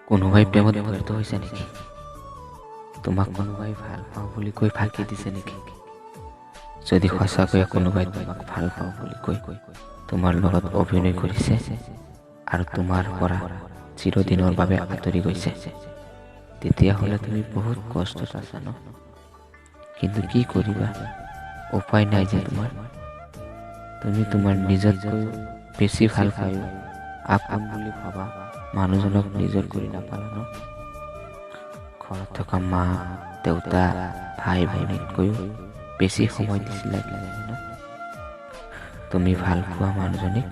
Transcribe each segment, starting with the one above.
কোনোবাই প্ৰেমত ব্যৰ্থ হৈছে নেকি? তোমাক কোনোবাই ভাল পাওঁ বুলি কৈ ফাঁকি দিছে নেকি? যদি সঁচাকৈয়ে কোনোবাই তোমাক ভাল পাওঁ বুলি কৈ তোমাৰ লগত অভিনয় কৰিছে আৰু তোমাৰ পৰা চিৰদিনৰ বাবে আঁতৰি গৈছে, তেতিয়াহ'লে তুমি বহুত কষ্টত আছা ন? কিন্তু কি কৰিবা, উপায় নাই যে তোমাৰ। তুমি তোমাৰ নিজতকৈ বেছি ভাল পাই আপোন বুলি ভাবা মানুহজনক নিজৰ কৰি নাপালা ন? ঘৰত থকা মা, দেউতা, ভাই ভনীতকৈও বেছি সময় দিছিলা কিজানি ন? তুমি ভাল পোৱা মানুহজনীক,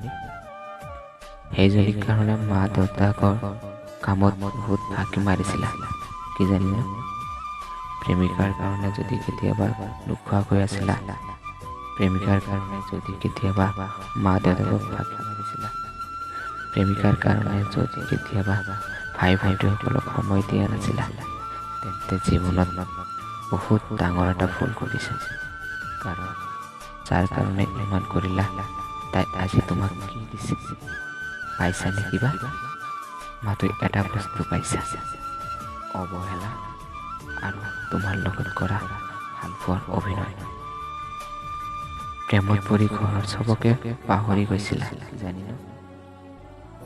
সেইজনীৰ কাৰণে মা দেউতাকৰ কামত বহুত ফাঁকি মাৰিছিলা কিজানি ন? প্ৰেমিকাৰ কাৰণে যদি কেতিয়াবা নোখোৱাকৈ আছিলা, প্ৰেমিকাৰ কাৰণে যদি কেতিয়াবা মা দেউতাকক ফাঁকি মাৰিছিলা, প্ৰেমিকাৰ কাৰণে যদি কেতিয়াবা ভাই ভণ্টিসকলক সময় দিয়া নাছিলা, তেন্তে জীৱনত বহুত ডাঙৰ এটা ভুল কৰিছা। কাৰণ যাৰ কাৰণে ইমান কৰিলা, তাই আজি তোমাক কি দিছে? পাইছা নে কিবা? মাত্ৰ এটা বস্তু পাইছা, অৱহেলা আৰু তোমাৰ লগত কৰা ভাল পোৱাৰ অভিনয়। প্ৰেমত পৰি ঘৰৰ চবকে পাহৰি গৈছিলা কিজানি ন?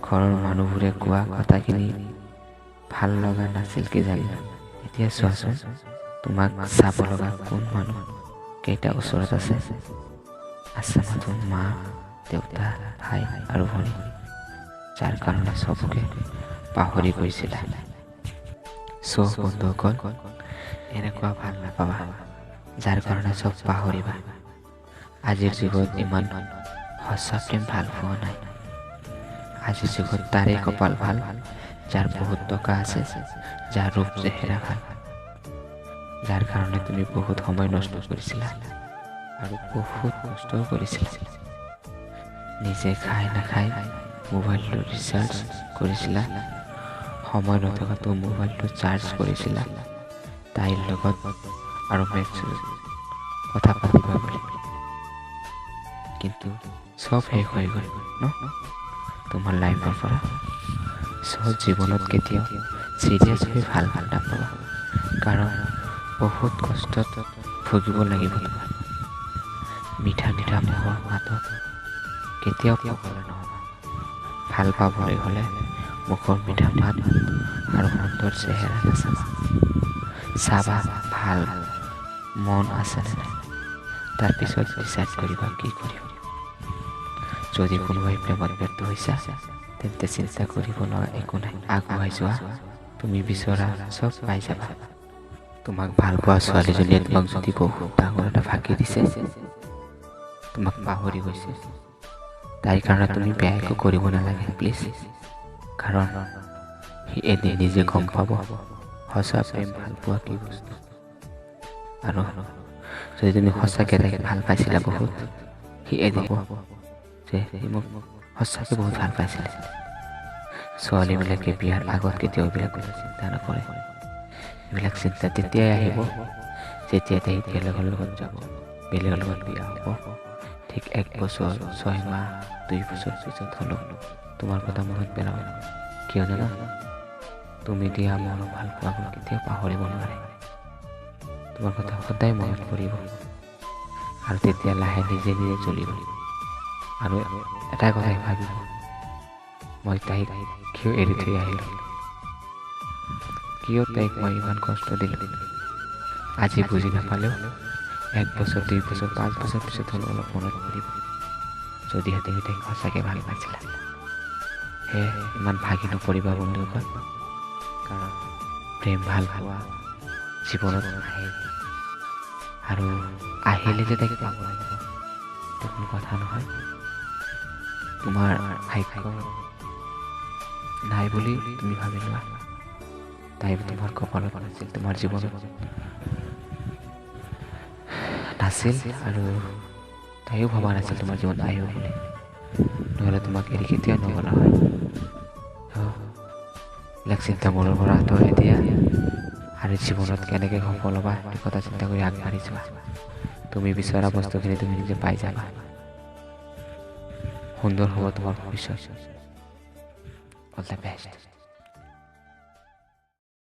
ঘৰৰ মানুহবোৰে কোৱা কথাখিনি ভাল লগা নাছিল কিজানি ন? এতিয়া চোৱাচোন, তোমাক চাব লগা কোন মানুহ কেইটা ওচৰত আছে? আছে মাথো মা, দেউতা, ভাই আৰু ভনী, যাৰ কাৰণে চবকে পাহৰি গৈছিলা। বন্ধুসকল, এনেকুৱা ভাল নাপাবা যাৰ কাৰণে চব পাহৰিবা। আজিৰ যুগত ইমান সঁচা প্ৰেম ভাল পোৱা নাই। আজিৰ যুগত তাৰে কপাল ভাল যাৰ বহুত টকা আছে, যাৰ ৰূপ চেহেৰা ভাল, যাৰ কাৰণে তুমি বহুত সময় নষ্ট কৰিছিলা আৰু বহুত কষ্টও কৰিছিলা। নিজে খাই নাখাই মোবাইলটো ৰিচাৰ্জ কৰিছিলা, সময় নথকাতো মোবাইলটো চাৰ্জ কৰিছিলা তাইৰ লগত আৰু মেছেজত কথা পাতিবা বুলি। কিন্তু চব শেষ হৈ গ'ল ন তোমাৰ লাইফৰ পৰা। জীৱনত কেতিয়াও চিৰিয়াছ হৈ ভাল নাপাবা, কাৰণ বহুত কষ্টত ভুগিব লাগিব তোমাৰ। মিঠা মিঠা মুখৰ মাতত কেতিয়াও পগলা নহ'বা। ভাল পাবলৈ হ'লে মুখৰ মিঠা মাত আৰু সুন্দৰ চেহেৰা নাচাবা, চাবা ভাল মন আছেনে নাই, তাৰপিছত ডিচাইড কৰিবা কি কৰিবা। যদি কোনোবাই প্ৰেমত ব্যৰ্থ হৈছা, তেন্তে চিন্তা কৰিব লগা একো নাই। আগুৱাই যোৱা, তুমি বিচৰা চব পাই যাবা। তোমাক ভাল পোৱা ছোৱালীজনীয়ে তোমাক যদি বহুত ডাঙৰ এটা ফাঁকি দিছে, তোমাক পাহৰি গৈছে, তাইৰ কাৰণে তুমি বেয়া একো কৰিব নালাগে প্লিজ। কাৰণ সি এদিন নিজে গম পাব সঁচা প্ৰেম ভাল পোৱা কি বস্তু। আৰু যদি তুমি সঁচাকৈ তাইক ভাল পাইছিলা বহুত, সি এদিন ক'ব যে সি মোক সঁচাকৈ বহুত ভাল পাইছিলে। ছোৱালীবিলাকে বিয়াৰ আগত কেতিয়াও এইবিলাক কথা চিন্তা নকৰে। এইবিলাক চিন্তা তেতিয়াই আহিব যেতিয়া তাই বেলেগৰ লগত যাব, বেলেগৰ লগত বিয়া হ'ব। ঠিক 1 বছৰ, 6 মাহ, 2 বছৰ পিছত হ'লেও তোমাৰ কথা মনত পেলাব। কিয় জানা? তুমি দিয়া মনৰ ভাল পোৱাবোৰ কেতিয়াও পাহৰিব নোৱাৰে। তোমাৰ কথা সদায় মনত পৰিব আৰু তেতিয়া লাহে নিজে নিজে চলিব। আৰু এটা কথাই ভাবিব, মই তাইক কিয় এৰি থৈ আহিলোঁ, কিয় তাইক মই ইমান কষ্ট দিলোঁ। আজি বুজি নাপালেও 1 বছৰ, 2 বছৰ, 5 বছৰ পিছত হ'লেও অলপ মনত পৰিব, যদিহে তুমি তাইক সঁচাকৈ ভাল পাইছিলা। সেয়ে ইমান ভাগি নপৰিবা বন্ধুসকল, কাৰণ প্ৰেম ভাল পোৱা জীৱনত আহে, আৰু আহিলে যে তাইক পাব লাগিব সেইটো কোনো কথা নহয়। তোমাৰ ভাগ্য নাই বুলি তুমি ভাবি লোৱা, তাই তোমাৰ কপালত নাছিল, তোমাৰ জীৱনত নাছিল, আৰু তাইও ভবা নাছিল তোমাৰ জীৱনত আহিব বুলি, নহ'লে তোমাক এৰি কেতিয়াও নগ'লা হয়। এইবিলাক চিন্তা মনৰ পৰা আঁতৰাই দিয়া আৰু জীৱনত কেনেকৈ সফল হ'বা সেইটো কথা চিন্তা কৰি আগবাঢ়ি যোৱা। তুমি বিচৰা বস্তুখিনি তুমি নিজে পাই যাবা। সুন্দৰ হ'ব তোমাৰ ভৱিষ্যত। All the best.